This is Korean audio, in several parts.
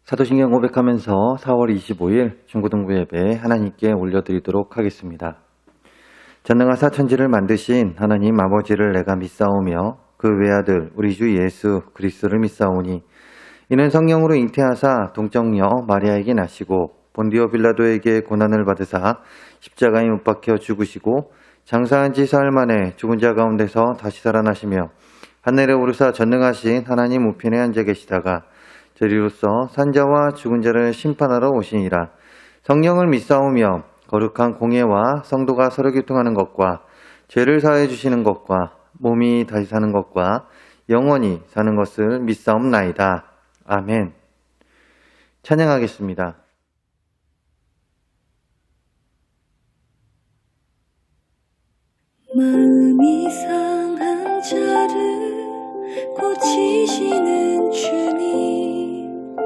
사도신경 고백하면서 4월 25일 중고등부 예배 하나님께 올려드리도록 하겠습니다. 전능하사 천지를 만드신 하나님 아버지를 내가 믿사오며 그 외아들 우리 주 예수 그리스도를 믿사오니 이는 성령으로 잉태하사 동정녀 마리아에게 나시고 본디오 빌라도에게 고난을 받으사 십자가에 못 박혀 죽으시고 장사한 지 사흘 만에 죽은 자 가운데서 다시 살아나시며 하늘에 오르사 전능하신 하나님 우편에 앉아 계시다가 저리로서 산자와 죽은 자를 심판하러 오시니라. 성령을 믿사오며 거룩한 공예와 성도가 서로 교통하는 것과 죄를 사해 주시는 것과 몸이 다시 사는 것과 영원히 사는 것을 믿사옵나이다. 아멘. 찬양하겠습니다. 마음이 상한 자를 고치시는 주님,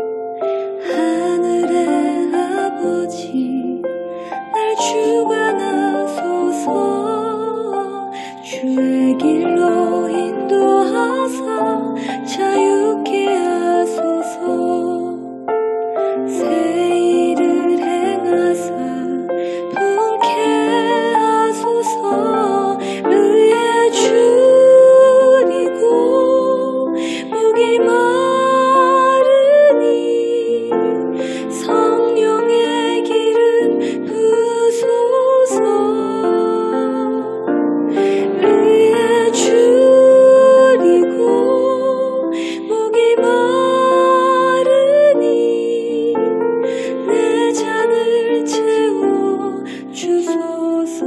하늘의 아버지 날 주관하소서. 주의 길로 인도하사 자유케 하소서. 새 일을 행하사 분케 하소서. 의의 줄이고 목이 마르니 성령의 기름 부소서. 의의 줄이고 목이 마르니 내 잔을 채워 주소서.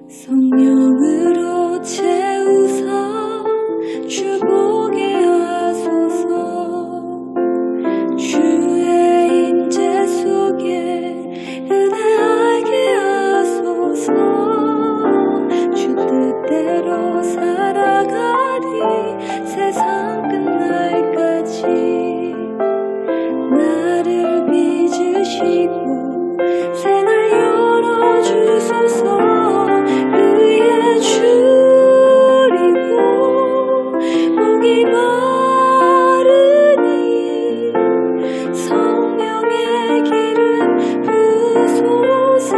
성령으로 채우사 주보게 하소서. 주의 임재 속에 은혜 알게 하소서. 주 뜻대로 살아가리 세상 끝날까지. 나를 빚으시고 새날 열어주소서. 의의 줄이고 목이 마르니 성령의 기름 부소서.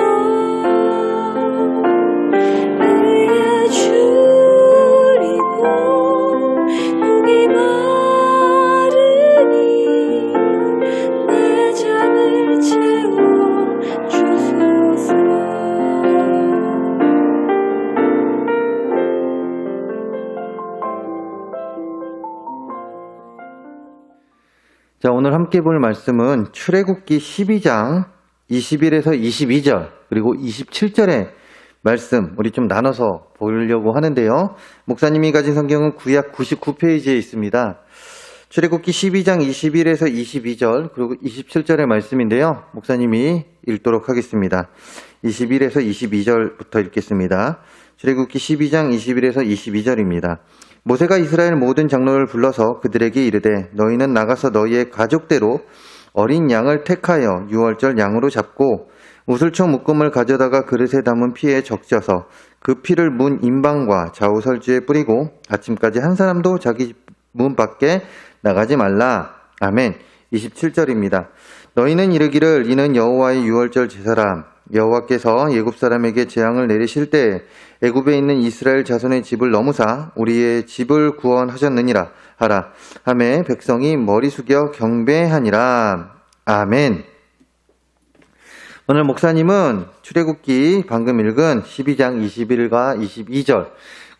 의의 줄이고 목이 마르니 내 잔을 채워 주소서. 자, 오늘 함께 볼 말씀은 출애굽기 12장 21에서 22절 그리고 27절의 말씀 우리 좀 나눠서 보려고 하는데요. 목사님이 가진 성경은 구약 99페이지에 있습니다. 출애굽기 12장 21에서 22절 그리고 27절의 말씀인데요. 목사님이 읽도록 하겠습니다. 21에서 22절부터 읽겠습니다. 출애굽기 12장 21에서 22절입니다. 모세가 이스라엘 모든 장로를 불러서 그들에게 이르되 너희는 나가서 너희의 가족대로 어린 양을 택하여 유월절 양으로 잡고 우슬초 묶음을 가져다가 그릇에 담은 피에 적셔서 그 피를 문 임방과 좌우설주에 뿌리고 아침까지 한 사람도 자기 문 밖에 나가지 말라. 아멘. 27절입니다. 너희는 이르기를 이는 여호와의 유월절 제사라. 여호와께서 애굽 사람에게 재앙을 내리실 때 애굽에 있는 이스라엘 자손의 집을 넘으사 우리의 집을 구원하셨느니라 하라. 하매 백성이 머리 숙여 경배하니라. 아멘. 오늘 목사님은 출애굽기 방금 읽은 12장 21과 22절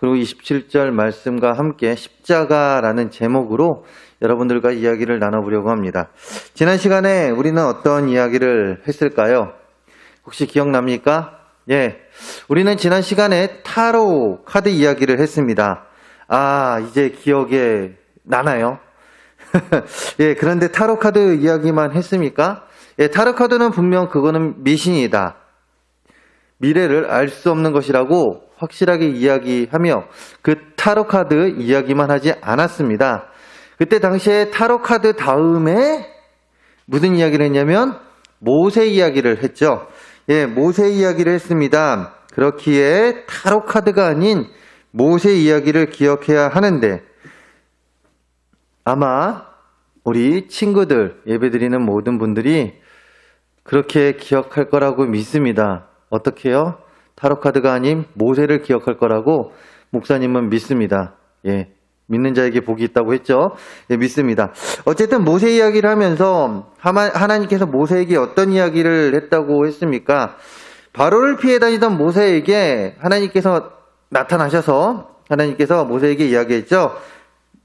그리고 27절 말씀과 함께 십자가라는 제목으로 여러분들과 이야기를 나눠보려고 합니다. 지난 시간에 우리는 어떤 이야기를 했을까요? 혹시 기억납니까? 예. 우리는 지난 시간에 타로 카드 이야기를 했습니다. 아, 이제 기억에 나나요? 예, 그런데 타로 카드 이야기만 했습니까? 예, 타로 카드는 분명 그거는 미신이다. 미래를 알 수 없는 것이라고 확실하게 이야기하며 그 타로 카드 이야기만 하지 않았습니다. 그때 당시에 타로 카드 다음에 무슨 이야기를 했냐면 모세 이야기를 했죠. 예, 모세 이야기를 했습니다. 그렇기에 타로 카드가 아닌 모세 이야기를 기억해야 하는데 아마 우리 친구들, 예배드리는 모든 분들이 그렇게 기억할 거라고 믿습니다. 어떻게요? 타로카드가 아닌 모세를 기억할 거라고 목사님은 믿습니다. 예. 믿는 자에게 복이 있다고 했죠? 예, 믿습니다. 어쨌든 모세 이야기를 하면서 하나님께서 모세에게 어떤 이야기를 했다고 했습니까? 바로를 피해 다니던 모세에게 하나님께서 나타나셔서 하나님께서 모세에게 이야기했죠.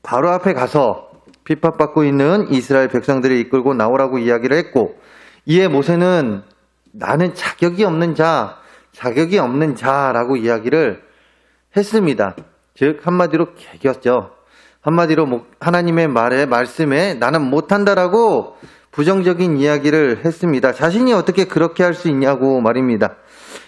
바로 앞에 가서 핍박받고 있는 이스라엘 백성들을 이끌고 나오라고 이야기를 했고, 이에 모세는 나는 자격이 없는 자라고 이야기를 했습니다. 즉 한마디로 개겼죠. 한마디로 하나님의 말씀에 나는 못한다라고 부정적인 이야기를 했습니다. 자신이 어떻게 그렇게 할 수 있냐고 말입니다.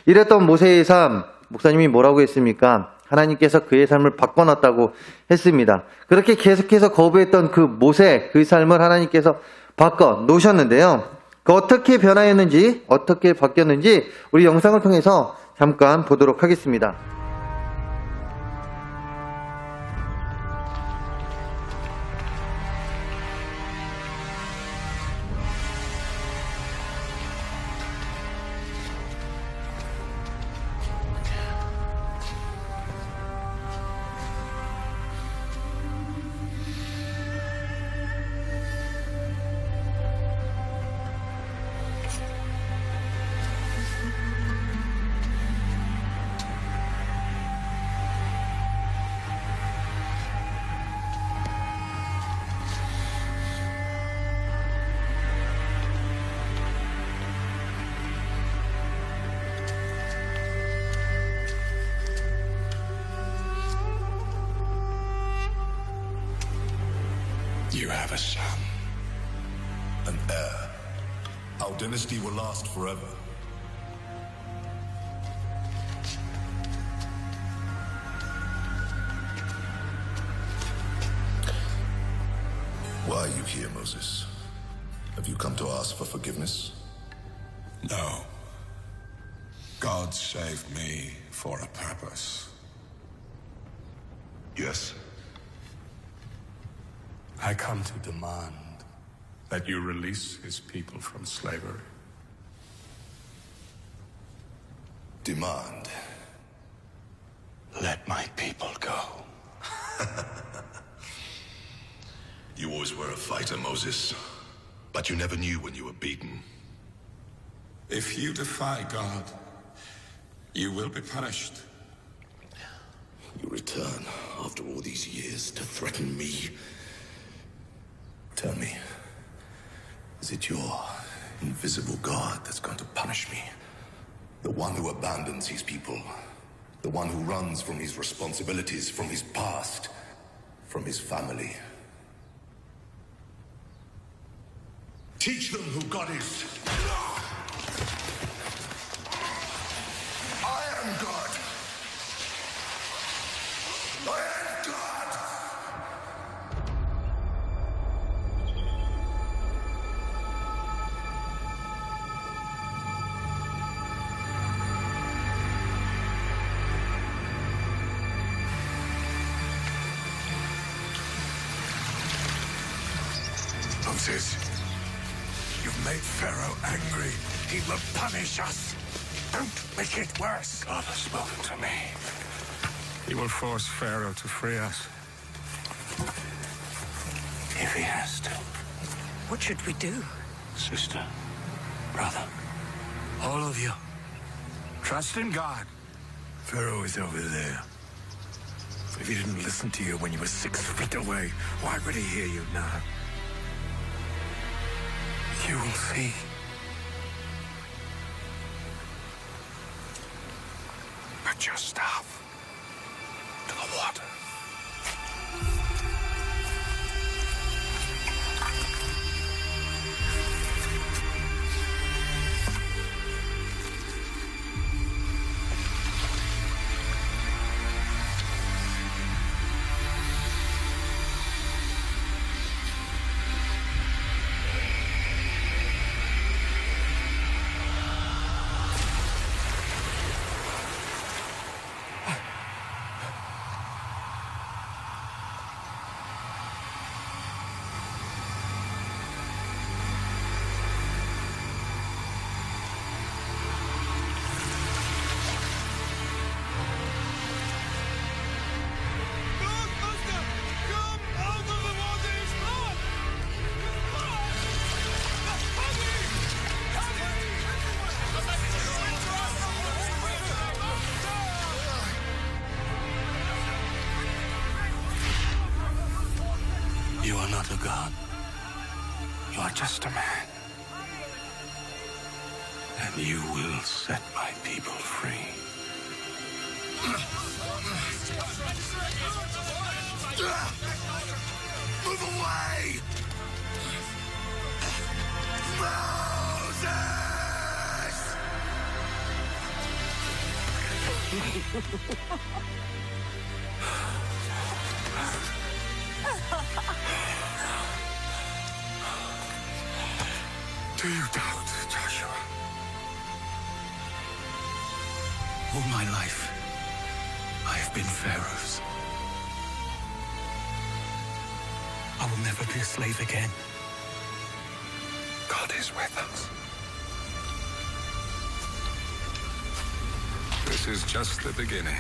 이랬던 모세의 삶, 목사님이 뭐라고 했습니까? 하나님께서 그의 삶을 바꿔놨다고 했습니다. 그렇게 계속해서 거부했던 그 모세, 그 삶을 하나님께서 바꿔놓으셨는데요. 그 어떻게 변화했는지, 어떻게 바뀌었는지 우리 영상을 통해서 잠깐 보도록 하겠습니다. You have a son, an heir. Our dynasty will last forever. Why are you here, Moses? Have you come to ask for forgiveness? No. God saved me for a purpose. Yes. I come to demand that you release his people from slavery. Demand. Let my people go. You always were a fighter, Moses. But you never knew when you were beaten. If you defy God, you will be punished. You return after all these years to threaten me. Tell me, is it your invisible God that's going to punish me? The one who abandons his people? The one who runs from his responsibilities, from his past, from his family? Teach them who God is. I am God. I am God. Moses, you've made Pharaoh angry. He will punish us. Don't make it worse. God has spoken to me. He will force Pharaoh to free us. If he has to. What should we do? Sister, brother, all of you, trust in God. Pharaoh is over there. If he didn't listen to you when you were 6 feet away, why would he hear you now? You will see. Put your staff to the water. You are just a man. And you will set my people free. Move away! Moses! Do you doubt, Joshua? All my life, I have been Pharaoh's. I will never be a slave again. God is with us. This is just the beginning.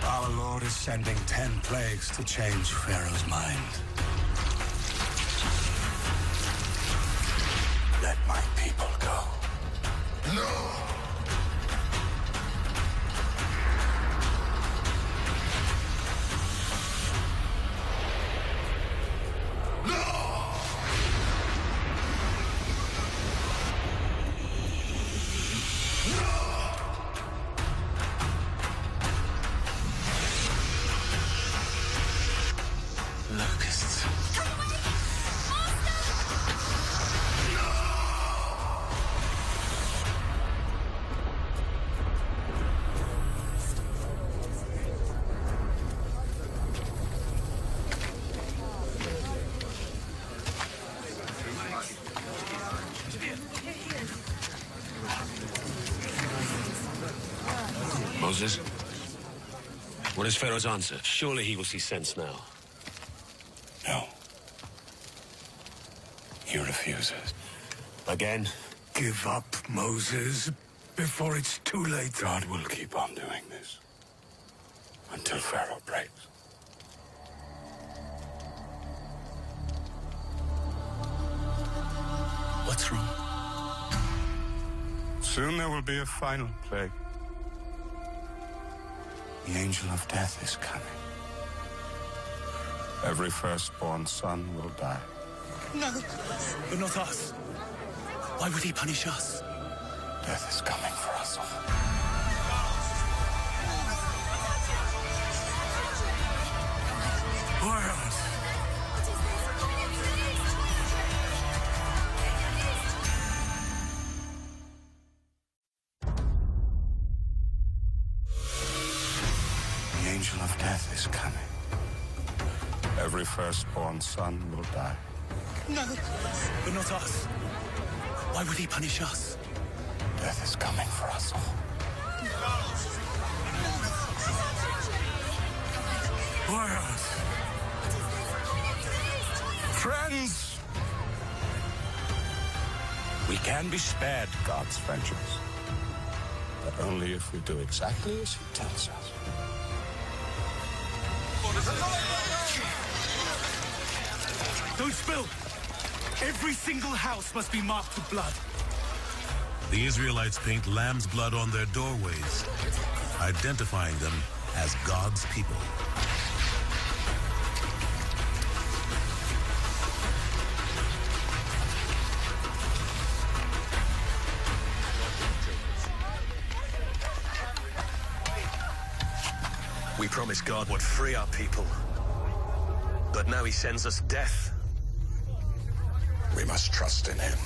Our Lord is sending 10 plagues to change Pharaoh's mind. Let my people go. No! Locusts. Moses? What is Pharaoh's answer? Surely he will see sense now. No. He refuses. Again? Give up, Moses, before it's too late. God will keep on doing this until Pharaoh breaks. What's wrong? Soon there will be a final plague. The angel of death is coming. Every firstborn son will die. No, but not us. Why would he punish us? Death is coming for us all. Warriors! The angel of death is coming. Every firstborn son will die. No, but not us. Why would he punish us? Death is coming for us all. Warriors! Friends! We can be spared God's vengeance, but only if we do exactly as he tells us. Don't spill! Every single house must be marked with blood. The Israelites paint lamb's blood on their doorways, identifying them as God's people. We promised God would free our people. But now he sends us death. We must trust in him.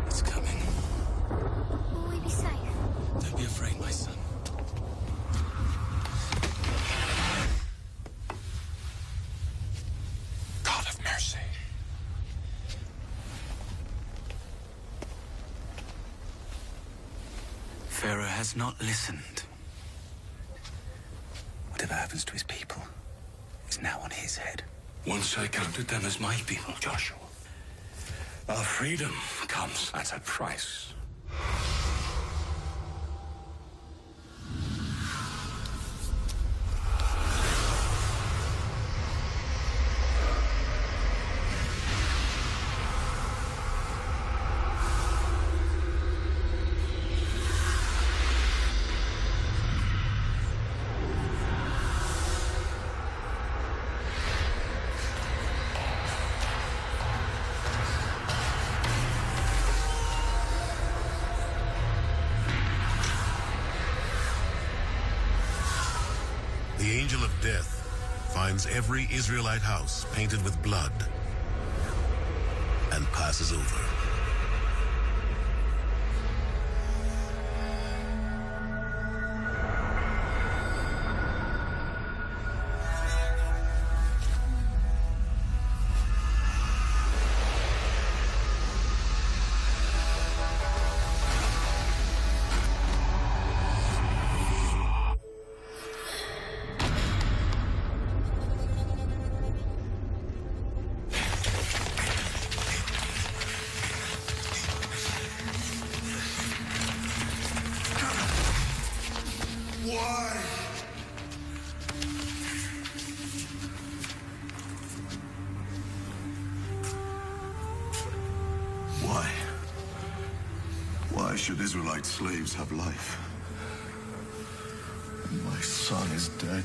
It's coming. Will we be safe? Don't be afraid, my son. God of mercy. Pharaoh has not listened. Whatever happens to his people is now on his head. Once I counted them as my people, Joshua. Our freedom comes at a price. the angel of death finds every Israelite house painted with blood and passes over. Why? Why? Why should Israelite slaves have life? And my son is dead.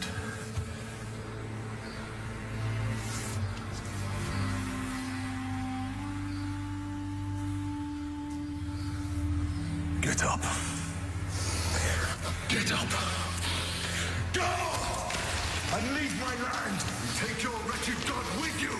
Get up. Get up. Go! And leave my land. Take your wretched God with you.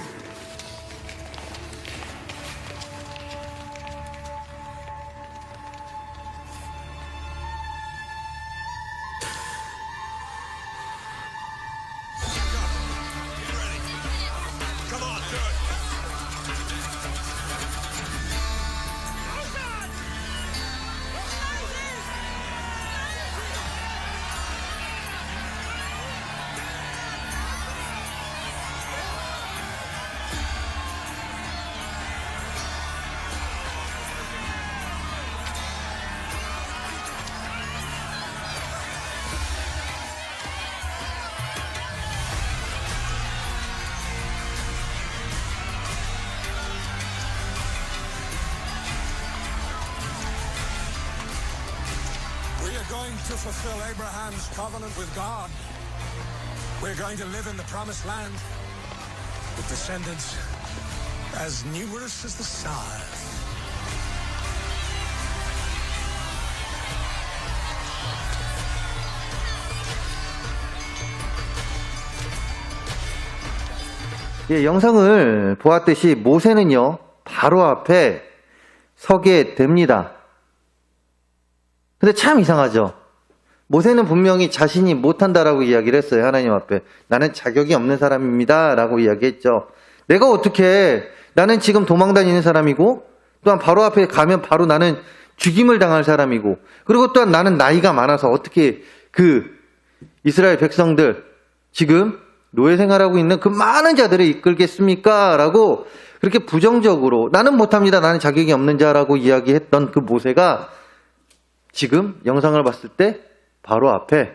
Come on, do it. We are going to fulfill Abraham's covenant with God. We're going to live in the promised land with descendants as numerous as the stars. 예, 영상을 보았듯이 모세는요, 바로 앞에 서게 됩니다. 근데 참 이상하죠. 모세는 분명히 자신이 못한다라고 이야기를 했어요. 하나님 앞에. 나는 자격이 없는 사람입니다. 라고 이야기했죠. 내가 어떻게, 나는 지금 도망다니는 사람이고, 또한 바로 앞에 가면 바로 나는 죽임을 당할 사람이고, 그리고 또한 나는 나이가 많아서 어떻게 그 이스라엘 백성들, 지금 노예 생활하고 있는 그 많은 자들을 이끌겠습니까? 라고 그렇게 부정적으로, 나는 못합니다. 나는 자격이 없는 자라고 이야기했던 그 모세가 지금 영상을 봤을 때 바로 앞에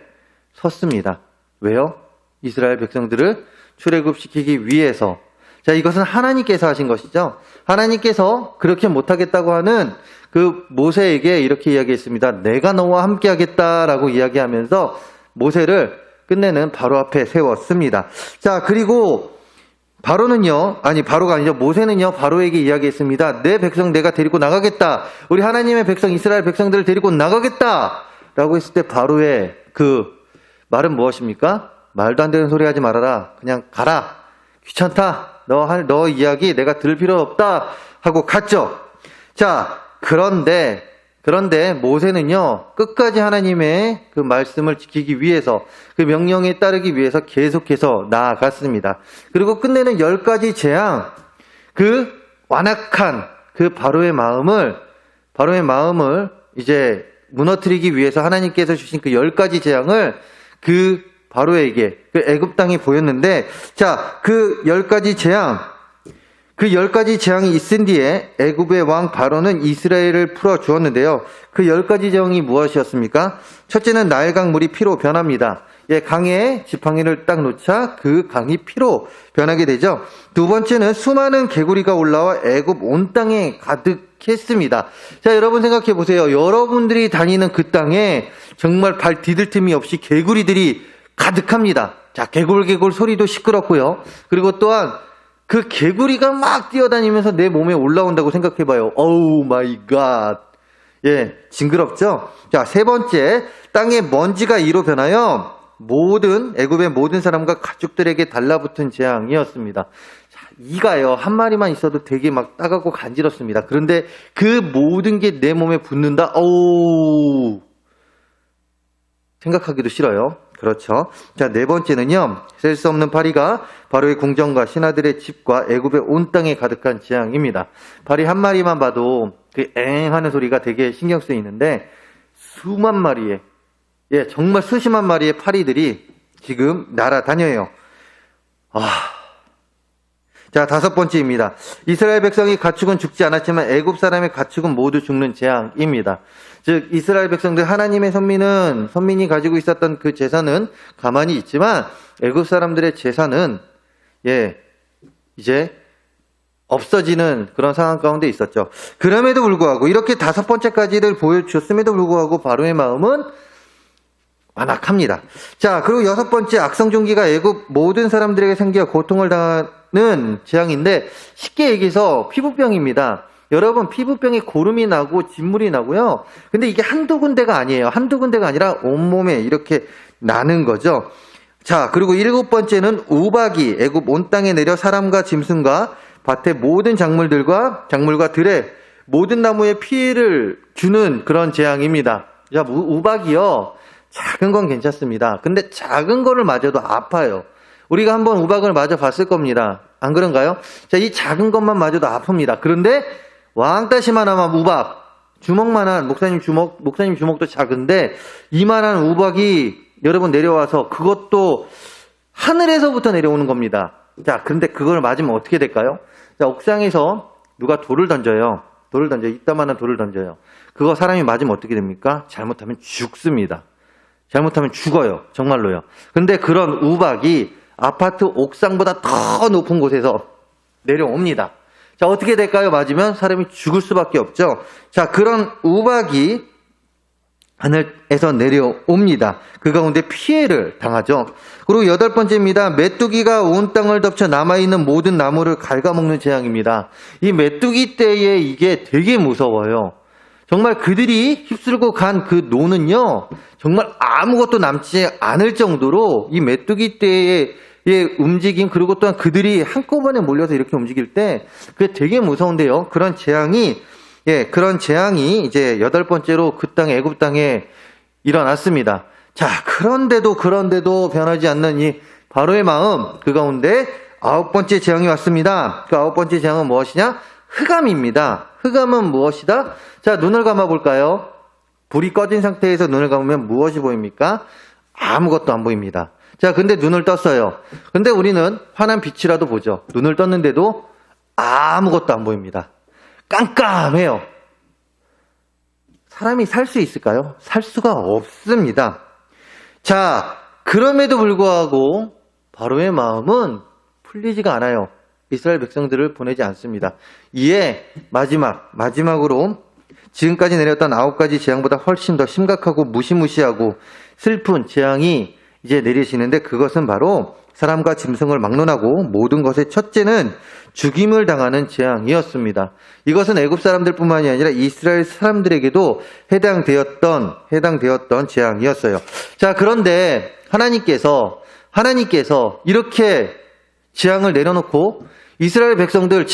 섰습니다. 왜요? 이스라엘 백성들을 출애굽시키기 위해서. 자, 이것은 하나님께서 하신 것이죠. 하나님께서 그렇게 못하겠다고 하는 그 모세에게 이렇게 이야기했습니다. 내가 너와 함께 하겠다라고 이야기하면서 모세를 끝내는 바로 앞에 세웠습니다. 자, 그리고 바로가 아니죠. 모세는요, 바로에게 이야기했습니다. 내 백성 내가 데리고 나가겠다. 우리 하나님의 백성, 이스라엘 백성들을 데리고 나가겠다. 라고 했을 때 바로의 그 말은 무엇입니까? 말도 안 되는 소리 하지 말아라. 그냥 가라. 귀찮다. 너 이야기 내가 들을 필요 없다. 하고 갔죠. 자, 그런데 모세는요, 끝까지 하나님의 그 말씀을 지키기 위해서, 그 명령에 따르기 위해서 계속해서 나아갔습니다. 그리고 끝내는 10가지 재앙, 그 완악한 그 바로의 마음을 이제 무너뜨리기 위해서 하나님께서 주신 그 10가지 재앙을 그 바로에게, 그 애굽 땅이 보였는데, 자, 그 10가지 재앙이 있은 뒤에 애굽의 왕 바로는 이스라엘을 풀어 주었는데요. 그 10가지 재앙이 무엇이었습니까? 첫째는 나일강 물이 피로 변합니다. 예, 강에 지팡이를 딱 놓자 그 강이 피로 변하게 되죠. 두 번째는 수많은 개구리가 올라와 애굽 온 땅에 가득했습니다. 자, 여러분 생각해 보세요. 여러분들이 다니는 그 땅에 정말 발 디딜 틈이 없이 개구리들이 가득합니다. 자, 개굴개굴 소리도 시끄럽고요. 그리고 또한 그 개구리가 막 뛰어다니면서 내 몸에 올라온다고 생각해봐요. 오우 마이 갓. 예, 징그럽죠? 자, 세 번째, 땅에 먼지가 이로 변하여 애굽의 모든 사람과 가축들에게 달라붙은 재앙이었습니다. 자, 이가요, 한 마리만 있어도 되게 막 따갑고 간지럽습니다. 그런데 그 모든 게 내 몸에 붙는다? 어우, 생각하기도 싫어요. 그렇죠. 자, 네 번째는요, 셀 수 없는 파리가 바로의 궁정과 신하들의 집과 애굽의 온 땅에 가득한 재앙입니다. 파리 한 마리만 봐도 그 엥 하는 소리가 되게 신경 쓰이는데, 수만 마리의, 정말 수십만 마리의 파리들이 지금 날아다녀요. 자, 다섯 번째입니다. 이스라엘 백성이 가축은 죽지 않았지만 애굽 사람의 가축은 모두 죽는 재앙입니다. 즉, 이스라엘 백성들, 하나님의 선민이 가지고 있었던 그 재산은 가만히 있지만 애굽 사람들의 재산은 이제 없어지는 그런 상황 가운데 있었죠. 그럼에도 불구하고 이렇게 다섯 번째까지를 보여주었음에도 불구하고 바로의 마음은 완악합니다. 자, 그리고 여섯 번째, 악성종기가 애굽 모든 사람들에게 생겨 고통을 당하는 재앙인데, 쉽게 얘기해서 피부병입니다. 여러분, 피부병이 고름이 나고 진물이 나고요. 근데 이게 한두 군데가 아니에요. 한두 군데가 아니라 온몸에 이렇게 나는 거죠. 자, 그리고 일곱 번째는 우박이 애굽 온 땅에 내려 사람과 짐승과 밭의 모든 작물과 들의 모든 나무에 피해를 주는 그런 재앙입니다. 자, 우박이요, 작은 건 괜찮습니다. 근데 작은 거를 맞아도 아파요. 우리가 한번 우박을 맞아 봤을 겁니다. 안 그런가요? 자, 이 작은 것만 맞아도 아픕니다. 그런데 왕따시만한 우박, 주먹만한, 목사님 주먹도 작은데 이만한 우박이 여러분 내려와서, 그것도 하늘에서부터 내려오는 겁니다. 자, 근데 그걸 맞으면 어떻게 될까요? 자, 옥상에서 누가 돌을 던져요. 이따만한 돌을 던져요. 그거 사람이 맞으면 어떻게 됩니까? 잘못하면 죽습니다. 잘못하면 죽어요. 정말로요. 근데 그런 우박이 아파트 옥상보다 더 높은 곳에서 내려옵니다. 자, 어떻게 될까요? 맞으면 사람이 죽을 수밖에 없죠. 자, 그런 우박이 하늘에서 내려옵니다. 그 가운데 피해를 당하죠. 그리고 여덟 번째입니다. 메뚜기가 온 땅을 덮쳐 남아있는 모든 나무를 갉아먹는 재앙입니다. 이 메뚜기 떼에 이게 되게 무서워요. 정말 그들이 휩쓸고 간 그 노는요, 정말 아무것도 남지 않을 정도로 이 메뚜기 떼의 움직임, 그리고 또한 그들이 한꺼번에 몰려서 이렇게 움직일 때 그게 되게 무서운데요. 그런 재앙이 이제 여덟 번째로 그 땅에, 애굽 땅에 일어났습니다. 자, 그런데도 변하지 않는 이 바로의 마음, 그 가운데 아홉 번째 재앙이 왔습니다. 그 아홉 번째 재앙은 무엇이냐? 흑암입니다. 흑암은 무엇이다? 자, 눈을 감아 볼까요? 불이 꺼진 상태에서 눈을 감으면 무엇이 보입니까? 아무것도 안 보입니다. 자, 근데 눈을 떴어요. 근데 우리는 환한 빛이라도 보죠. 눈을 떴는데도 아무것도 안 보입니다. 깜깜해요. 사람이 살 수 있을까요? 살 수가 없습니다. 자, 그럼에도 불구하고 바로의 마음은 풀리지가 않아요. 이스라엘 백성들을 보내지 않습니다. 이에 마지막으로 지금까지 내렸던 9가지 재앙보다 훨씬 더 심각하고 무시무시하고 슬픈 재앙이 이제 내리시는데, 그것은 바로 사람과 짐승을 막론하고 모든 것의 첫째는 죽임을 당하는 재앙이었습니다. 이것은 애굽 사람들뿐만이 아니라 이스라엘 사람들에게도 해당되었던 재앙이었어요. 자, 그런데 하나님께서 이렇게 재앙을 내려놓고 이스라엘 백성들을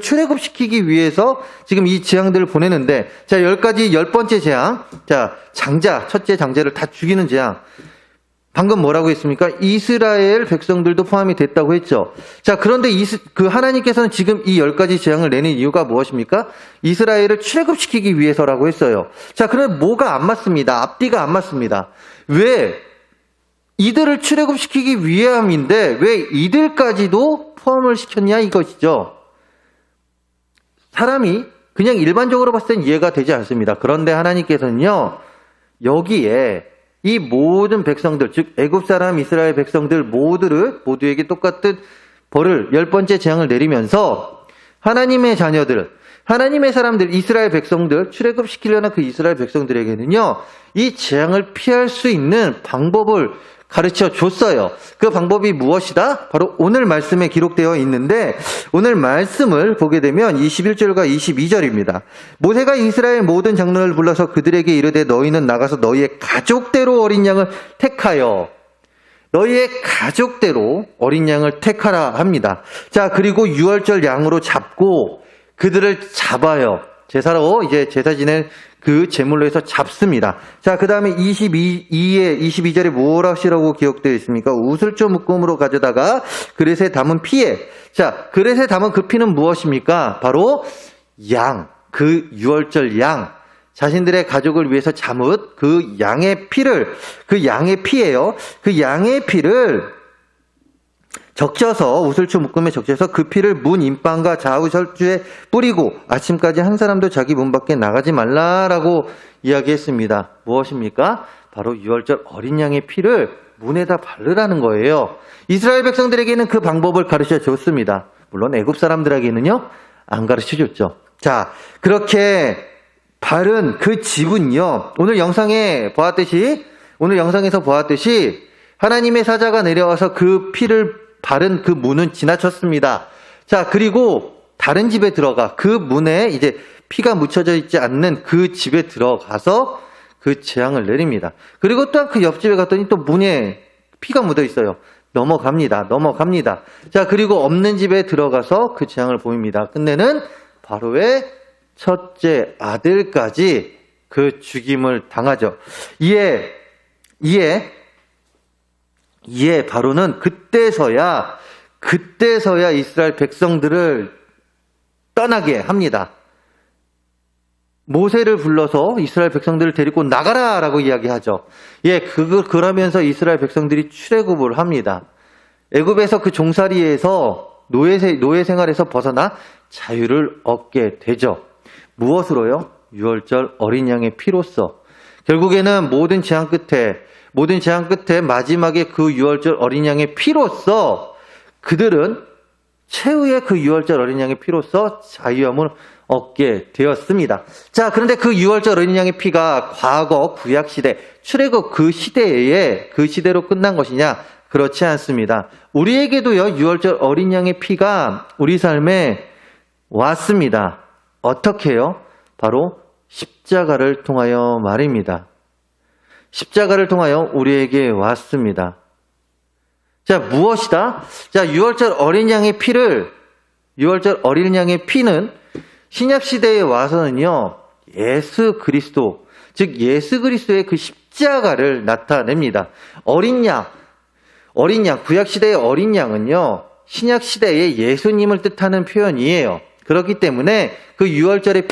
출애굽시키기 위해서 지금 이 재앙들을 보내는데, 자, 열 번째 재앙, 자, 첫째 장자를 다 죽이는 재앙. 방금 뭐라고 했습니까? 이스라엘 백성들도 포함이 됐다고 했죠. 자, 그런데 하나님께서는 지금 이 10가지 재앙을 내는 이유가 무엇입니까? 이스라엘을 출애굽시키기 위해서라고 했어요. 자, 그런데 뭐가 안 맞습니다. 앞뒤가 안 맞습니다. 왜? 이들을 출애굽시키기 위함인데 왜 이들까지도 포함을 시켰냐 이것이죠. 사람이 그냥 일반적으로 봤을 땐 이해가 되지 않습니다. 그런데 하나님께서는요, 여기에 이 모든 백성들, 즉 애굽 사람, 이스라엘 백성들 모두에게 똑같은 벌을 10번째 재앙을 내리면서 하나님의 자녀들, 하나님의 사람들, 이스라엘 백성들, 출애굽시키려는 그 이스라엘 백성들에게는요, 이 재앙을 피할 수 있는 방법을 가르쳐 줬어요. 그 방법이 무엇이다? 바로 오늘 말씀에 기록되어 있는데 오늘 말씀을 보게 되면 21절과 22절입니다. 모세가 이스라엘 모든 장로를 불러서 그들에게 이르되 너희는 나가서 너희의 가족대로 어린 양을 택하여 너희의 가족대로 어린 양을 택하라 합니다. 자, 그리고 유월절 양으로 잡고 그들을 잡아요. 제사로 이제 제사 지낼 그 제물로 해서 잡습니다. 자, 그 다음에 22절에 무엇이라고 기록되어 있습니까? 우슬조 묶음으로 가져다가 그릇에 담은 피에, 자, 그릇에 담은 그 피는 무엇입니까? 바로 양, 그 유월절 양, 자신들의 가족을 위해서 잠옷, 그 양의 피를, 그 양의 피예요. 그 양의 피를 적셔서 우슬초 묶음에 적셔서 그 피를 문 임방과 좌우 절주에 뿌리고 아침까지 한 사람도 자기 문 밖에 나가지 말라라고 이야기했습니다. 무엇입니까? 바로 유월절 어린 양의 피를 문에다 바르라는 거예요. 이스라엘 백성들에게는 그 방법을 가르쳐 줬습니다. 물론 애굽 사람들에게는요, 안 가르쳐 줬죠. 자, 그렇게 바른 그 집은요, 오늘 영상에서 보았듯이 하나님의 사자가 내려와서 그 피를 바른 그 문은 지나쳤습니다. 자, 그리고 다른 집에 들어가 그 문에 이제 피가 묻혀져 있지 않는 그 집에 들어가서 그 재앙을 내립니다. 그리고 또한 그 옆집에 갔더니 또 문에 피가 묻어 있어요. 넘어갑니다. 자, 그리고 없는 집에 들어가서 그 재앙을 보입니다. 끝내는 바로의 첫째 아들까지 그 죽임을 당하죠. 이에 바로는 그때서야 이스라엘 백성들을 떠나게 합니다. 모세를 불러서 이스라엘 백성들을 데리고 나가라라고 이야기하죠. 그러면서 이스라엘 백성들이 출애굽을 합니다. 애굽에서 그 종살이에서 노예 생활에서 벗어나 자유를 얻게 되죠. 무엇으로요? 유월절 어린 양의 피로써. 결국에는 모든 재앙 끝에 마지막에 그 유월절 어린 양의 피로써 그들은 최후의 그 유월절 어린 양의 피로써 자유함을 얻게 되었습니다. 자, 그런데 그 유월절 어린 양의 피가 과거 구약시대, 출애굽 그 시대로 끝난 것이냐? 그렇지 않습니다. 우리에게도요, 유월절 어린 양의 피가 우리 삶에 왔습니다. 어떻게요? 바로 십자가를 통하여 말입니다. 십자가를 통하여 우리에게 왔습니다. 자, 무엇이다? 자, 유월절 어린 양의 피는 신약 시대에 와서는요, 예수 그리스도, 즉 예수 그리스도의 그 십자가를 나타냅니다. 어린 양, 구약 시대의 어린 양은요, 신약 시대의 예수님을 뜻하는 표현이에요. 그렇기 때문에 그 유월절의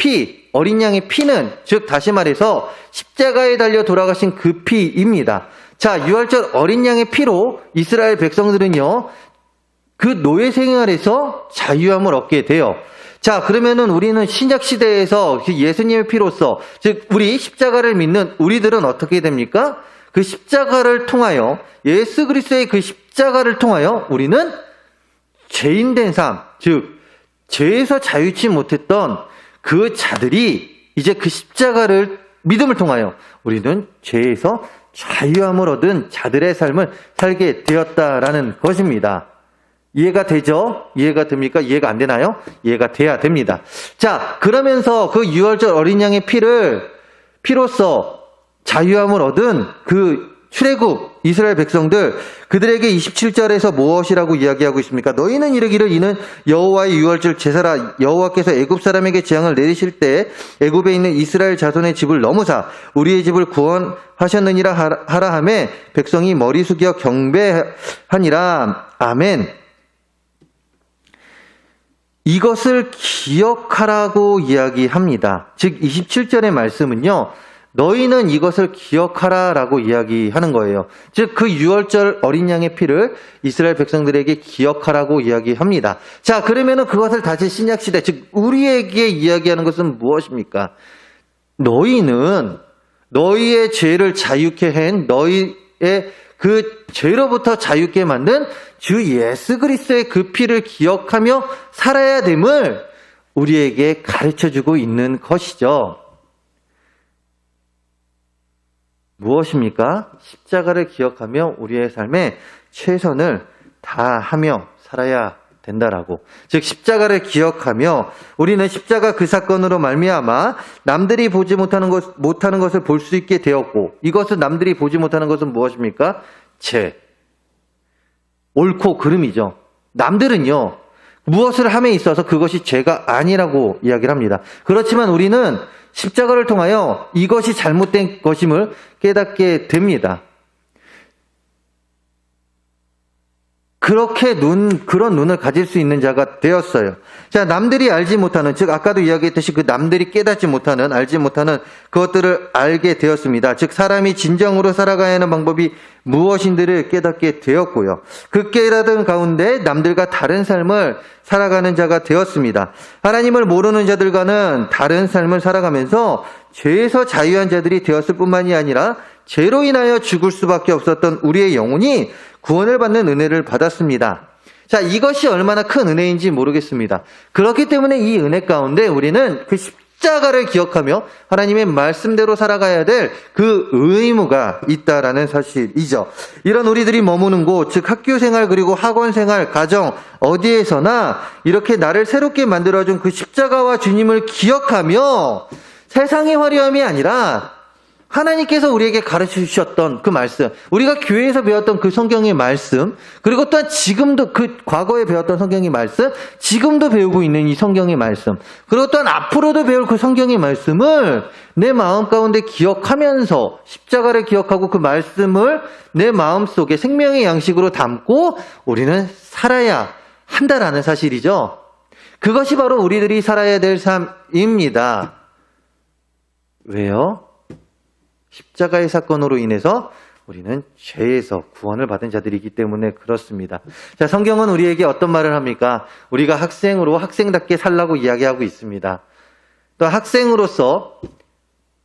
어린 양의 피는, 즉 다시 말해서 십자가에 달려 돌아가신 그 피입니다. 자, 유월절 어린 양의 피로 이스라엘 백성들은요, 그 노예 생활에서 자유함을 얻게 돼요. 자, 그러면은 우리는 신약 시대에서 예수님의 피로서, 즉 우리 십자가를 믿는 우리들은 어떻게 됩니까? 그 십자가를 통하여, 예수 그리스도의 그 십자가를 통하여 우리는 죄인된 삶, 즉 죄에서 자유치 못했던 그 자들이 이제 그 십자가를 믿음을 통하여 우리는 죄에서 자유함을 얻은 자들의 삶을 살게 되었다라는 것입니다. 이해가 되죠? 이해가 됩니까? 이해가 안 되나요? 이해가 돼야 됩니다. 자, 그러면서 그 유월절 어린 양의 피로써 자유함을 얻은 그 출애굽 이스라엘 백성들, 그들에게 27절에서 무엇이라고 이야기하고 있습니까? 너희는 이르기를 이는 여호와의 유월절 제사라. 여호와께서 애굽 사람에게 재앙을 내리실 때 애굽에 있는 이스라엘 자손의 집을 넘으사 우리의 집을 구원하셨느니라 하라 하매 백성이 머리 숙여 경배하니라. 아멘. 이것을 기억하라고 이야기합니다. 즉 27절의 말씀은요, 너희는 이것을 기억하라라고 이야기하는 거예요. 즉 그 유월절 어린 양의 피를 이스라엘 백성들에게 기억하라고 이야기합니다. 자, 그러면은 그것을 다시 신약 시대, 즉 우리에게 이야기하는 것은 무엇입니까? 너희는 너희의 죄를 자유케 한 너희의 그 죄로부터 자유케 만든 주 예수 그리스도의 그 피를 기억하며 살아야 됨을 우리에게 가르쳐주고 있는 것이죠. 무엇입니까? 십자가를 기억하며 우리의 삶에 최선을 다하며 살아야 된다라고. 즉 십자가를 기억하며 우리는 십자가 그 사건으로 말미암아 남들이 보지 못하는 것을 볼 수 있게 되었고, 이것은 남들이 보지 못하는 것은 무엇입니까? 죄, 옳고 그름이죠. 남들은요 무엇을 함에 있어서 그것이 죄가 아니라고 이야기를 합니다. 그렇지만 우리는 십자가를 통하여 이것이 잘못된 것임을 깨닫게 됩니다. 그렇게 그런 눈을 가질 수 있는 자가 되었어요. 자, 남들이 알지 못하는, 즉 아까도 이야기했듯이 그 남들이 깨닫지 못하는, 알지 못하는 그것들을 알게 되었습니다. 즉 사람이 진정으로 살아가야 하는 방법이 무엇인지를 깨닫게 되었고요. 그 깨닫은 가운데 남들과 다른 삶을 살아가는 자가 되었습니다. 하나님을 모르는 자들과는 다른 삶을 살아가면서 죄에서 자유한 자들이 되었을 뿐만이 아니라 죄로 인하여 죽을 수밖에 없었던 우리의 영혼이 구원을 받는 은혜를 받았습니다. 자, 이것이 얼마나 큰 은혜인지 모르겠습니다. 그렇기 때문에 이 은혜 가운데 우리는 그 십자가를 기억하며 하나님의 말씀대로 살아가야 될 그 의무가 있다라는 사실이죠. 이런 우리들이 머무는 곳, 즉 학교 생활 그리고 학원 생활, 가정 어디에서나 이렇게 나를 새롭게 만들어준 그 십자가와 주님을 기억하며 세상의 화려함이 아니라 하나님께서 우리에게 가르쳐 주셨던 그 말씀, 우리가 교회에서 배웠던 그 성경의 말씀, 그리고 또한 지금도 그 과거에 배웠던 성경의 말씀, 지금도 배우고 있는 이 성경의 말씀, 그리고 또한 앞으로도 배울 그 성경의 말씀을 내 마음 가운데 기억하면서 십자가를 기억하고 그 말씀을 내 마음속에 생명의 양식으로 담고 우리는 살아야 한다라는 사실이죠. 그것이 바로 우리들이 살아야 될 삶입니다. 왜요? 십자가의 사건으로 인해서 우리는 죄에서 구원을 받은 자들이기 때문에 그렇습니다. 자, 성경은 우리에게 어떤 말을 합니까? 우리가 학생으로 학생답게 살라고 이야기하고 있습니다. 또 학생으로서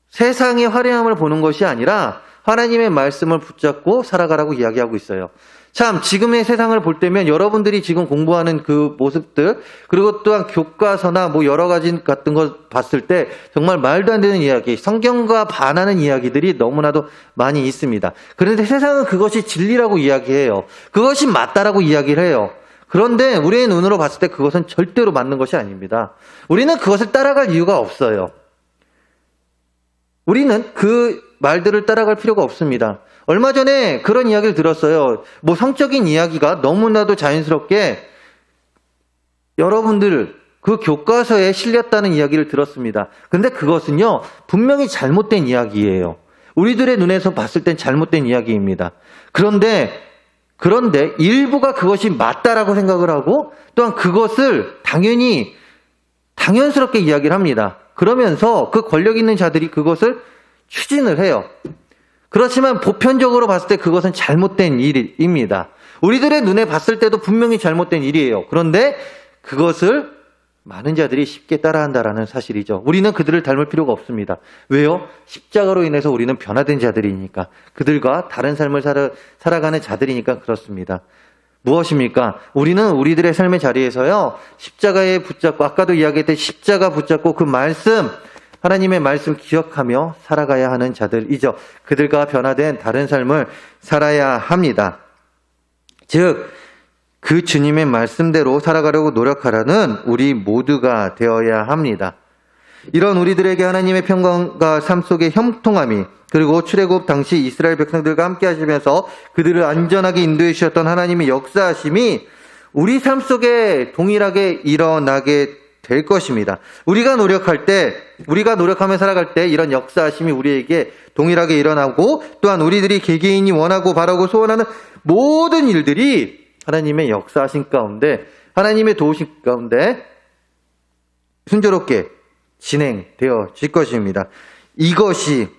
세상의 화려함을 보는 것이 아니라 하나님의 말씀을 붙잡고 살아가라고 이야기하고 있어요. 참, 지금의 세상을 볼 때면 여러분들이 지금 공부하는 그 모습들, 그리고 또한 교과서나 뭐 여러 가지 같은 거 봤을 때 정말 말도 안 되는 이야기, 성경과 반하는 이야기들이 너무나도 많이 있습니다. 그런데 세상은 그것이 진리라고 이야기해요. 그것이 맞다라고 이야기를 해요. 그런데 우리의 눈으로 봤을 때 그것은 절대로 맞는 것이 아닙니다. 우리는 그것을 따라갈 이유가 없어요. 우리는 그 말들을 따라갈 필요가 없습니다. 얼마 전에 그런 이야기를 들었어요. 뭐 성적인 이야기가 너무나도 자연스럽게 여러분들 그 교과서에 실렸다는 이야기를 들었습니다. 근데 그것은요, 분명히 잘못된 이야기예요. 우리들의 눈에서 봤을 땐 잘못된 이야기입니다. 그런데 일부가 그것이 맞다라고 생각을 하고 또한 그것을 당연스럽게 이야기를 합니다. 그러면서 그 권력 있는 자들이 그것을 추진을 해요. 그렇지만 보편적으로 봤을 때 그것은 잘못된 일입니다. 우리들의 눈에 봤을 때도 분명히 잘못된 일이에요. 그런데 그것을 많은 자들이 쉽게 따라한다라는 사실이죠. 우리는 그들을 닮을 필요가 없습니다. 왜요? 십자가로 인해서 우리는 변화된 자들이니까. 그들과 다른 삶을 살아가는 자들이니까 그렇습니다. 무엇입니까? 우리는 우리들의 삶의 자리에서요, 십자가에 붙잡고, 아까도 이야기했듯이 십자가 붙잡고 그 말씀, 하나님의 말씀 기억하며 살아가야 하는 자들이죠. 그들과 변화된 다른 삶을 살아야 합니다. 즉, 그 주님의 말씀대로 살아가려고 노력하라는 우리 모두가 되어야 합니다. 이런 우리들에게 하나님의 평강과 삶 속의 형통함이, 그리고 출애굽 당시 이스라엘 백성들과 함께 하시면서 그들을 안전하게 인도해 주셨던 하나님의 역사하심이 우리 삶 속에 동일하게 일어나게 될 것입니다. 우리가 노력하며 살아갈 때 이런 역사하심이 우리에게 동일하게 일어나고, 또한 우리들이 개개인이 원하고 바라고 소원하는 모든 일들이 하나님의 역사하심 가운데, 하나님의 도우심 가운데 순조롭게 진행되어질 것입니다. 이것이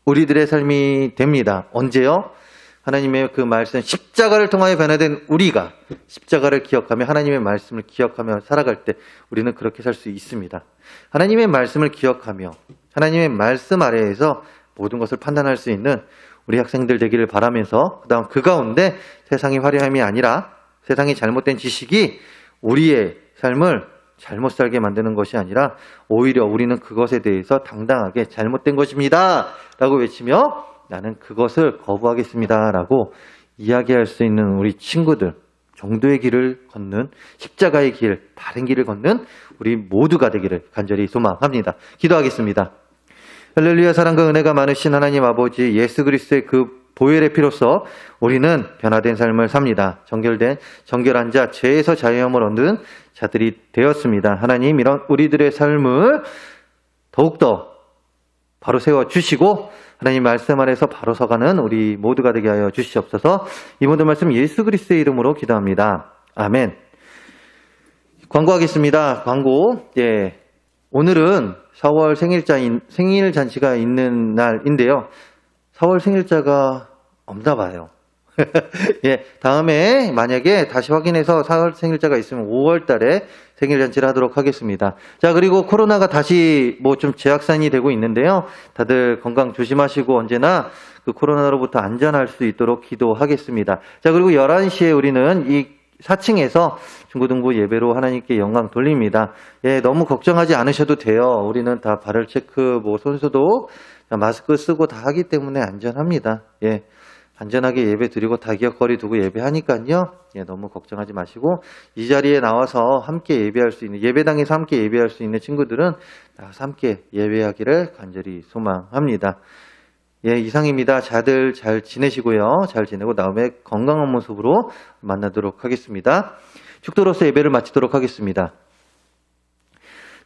우리들의 삶이 됩니다. 언제요? 하나님의 그 말씀, 십자가를 통하여 변화된 우리가 십자가를 기억하며 하나님의 말씀을 기억하며 살아갈 때 우리는 그렇게 살 수 있습니다. 하나님의 말씀을 기억하며 하나님의 말씀 아래에서 모든 것을 판단할 수 있는 우리 학생들 되기를 바라면서, 그다음 그 가운데 세상의 화려함이 아니라 세상의 잘못된 지식이 우리의 삶을 잘못 살게 만드는 것이 아니라 오히려 우리는 그것에 대해서 당당하게 잘못된 것입니다 라고 외치며 나는 그것을 거부하겠습니다 라고 이야기할 수 있는 우리 친구들, 정도의 길을 걷는, 십자가의 길, 다른 길을 걷는 우리 모두가 되기를 간절히 소망합니다. 기도하겠습니다. 할렐루야. 사랑과 은혜가 많으신 하나님 아버지, 예수 그리스도의 그 보혈의 피로써 우리는 변화된 삶을 삽니다. 정결한 자, 죄에서 자유함을 얻는 자들이 되었습니다. 하나님, 이런 우리들의 삶을 더욱더 바로 세워주시고 하나님 말씀 안에서 바로 서가는 우리 모두가 되게 하여 주시옵소서. 이 모든 말씀 예수 그리스도의 이름으로 기도합니다. 아멘. 광고하겠습니다. 광고. 예. 오늘은 4월 생일 잔치가 있는 날인데요. 4월 생일자가 없나 봐요. 예, 다음에 만약에 다시 확인해서 4월 생일자가 있으면 5월 달에 생일잔치를 하도록 하겠습니다. 자, 그리고 코로나가 다시 뭐 좀 재확산이 되고 있는데요. 다들 건강 조심하시고 언제나 그 코로나로부터 안전할 수 있도록 기도하겠습니다. 자, 그리고 11시에 우리는 이 4층에서 중고등부 예배로 하나님께 영광 돌립니다. 예, 너무 걱정하지 않으셔도 돼요. 우리는 다 발열 체크, 손소독, 마스크 쓰고 다 하기 때문에 안전합니다. 예. 안전하게 예배 드리고 다 기억거리 두고 예배하니까요. 예, 너무 걱정하지 마시고 이 자리에 나와서 함께 예배할 수 있는, 예배당에서 함께 예배할 수 있는 친구들은 나와서 함께 예배하기를 간절히 소망합니다. 예, 이상입니다. 다들 잘 지내시고요. 잘 지내고 다음에 건강한 모습으로 만나도록 하겠습니다. 축도로서 예배를 마치도록 하겠습니다.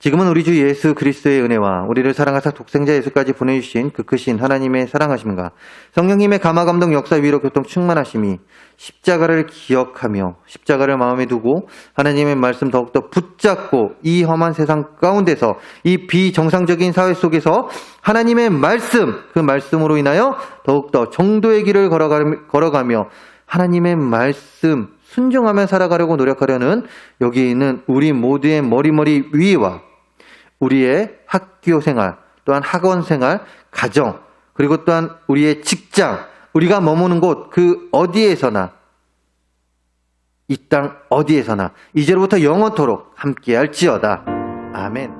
지금은 우리 주 예수 그리스도의 은혜와 우리를 사랑하사 독생자 예수까지 보내주신 그 크신 하나님의 사랑하심과 성령님의 감화감동 역사 위로 교통 충만하심이 십자가를 기억하며 십자가를 마음에 두고 하나님의 말씀 더욱더 붙잡고 이 험한 세상 가운데서 이 비정상적인 사회 속에서 하나님의 말씀, 그 말씀으로 인하여 더욱더 정도의 길을 걸어가며 하나님의 말씀 순종하며 살아가려고 노력하려는 여기 있는 우리 모두의 머리 위와 우리의 학교 생활, 또한 학원 생활, 가정, 그리고 또한 우리의 직장, 우리가 머무는 곳 그 어디에서나, 이 땅 어디에서나 이제로부터 영원토록 함께할지어다. 아멘.